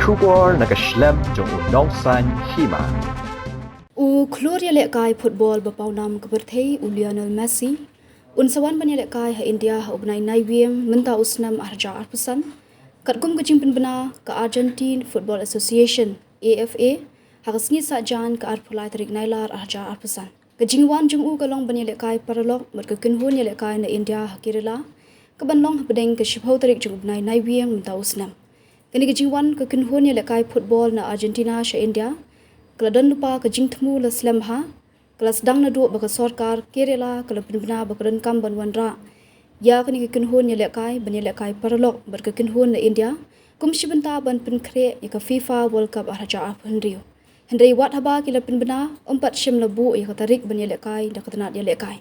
Shubor nakaslem jong unongsan Hima. Klur Ïalehkai football bapaunam keberthei Lionel Messi. Unsawan ban Ïalehkai ha India ha ubnai Naiwieng menta usnam arja arpusan. Katkum kejimpin bena ke Argentine Football Association AFA ha kesngi sajan ke arpulai tarik nailar arja arpusan. Ke Jingwan jong kalong ban Ïalehkai paralok berkekenhun Ïalehkai na India ha kirila. Kebanlong ha bedeng ke shibhau tarik jong ubnai Naiwieng menta usnam. Kini ke Jingwan kekenhun Ïalehkai football na Argentina sha India. Kalau dan lupa ke jingtmu la slam ha, kalau sedang na duk baka sorkar kerela kalau pinbina baka renkam banwan ra. Ya kini kekenhun Ïalehkai ban Ïalehkai paralok berkekenhun na India, kum shibenta ban pinkre ya ke FIFA World Cup arja Henrio. Henry wat haba kila pinbina 4 shim labu ya tarik ban Ïalehkai da ketenat Ïalehkai.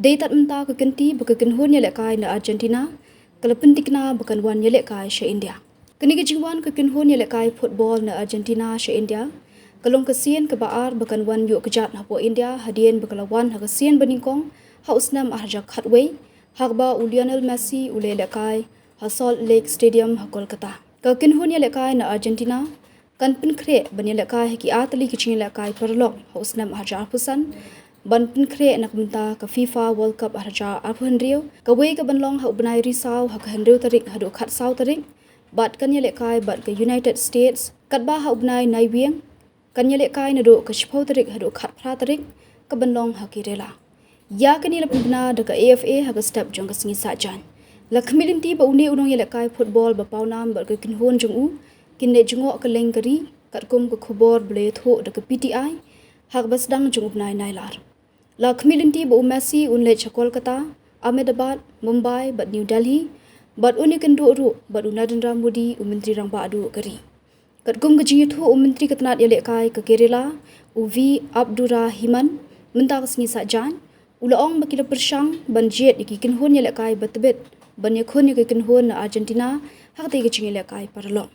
Dei tat menta kekenti berkekenhun Ïalehkai na Argentina, kalau Pynthikna bukan wan Ïalehkai sha India. Kini ke Jingwan kekenhun Ïalehkai football na Argentina sha India. Kalong kesian ke baar bukan wan yuk kejat hapo India hadian bekalawan ha kesian beningkong ha usnam arja khatway hakba Lionel Messi Ïalehkai ha Salt Lake Stadium ha Kolkata. Kekenhun Ïalehkai na Argentina kan pinkre ban Ïalehkai ki atli ki Ïalehkai perlok ha usnam arja arpusan ban pinkre nak menta ke FIFA World Cup arja arpuhenrio kawe ke banlong ha ubnai risau ha ke henrio tarik ha do khat sau tarik bat kan Ïalehkai bat ke United States katba ha ubnai Naiwieng kan Ïalehkai na do ke shpau tarik ha do khat pra tarik ke banlong ha kirela. Ya kini la pembina de ke AFA ha ke step jong ke sengi sajan. La kemilinti ba uni unong Ïalehkai football ba paunam ba ke kinhon jong u kinne jongok ke lengkari kat kum ke khubor ble tho de ke PTI ha ke basdang jong ubnai nailar. La kemilinti ba Messi unle Kolkata, Ahmedabad, Mumbai ba New Delhi ba uni kendu ru ba Narendra Modi menteri rang ba adu keri. Katkum kejingi tu Menteri Ketenat Ïalehkai ke Kerala, Uvi Abdurrah Himan, mentah kesengi sajan, ulaong bakila persang banjet iki kenhun Ïalehkai betebet, banyak hun iki kenhun na Argentina, hak te kejingi Ïalehkai paralok.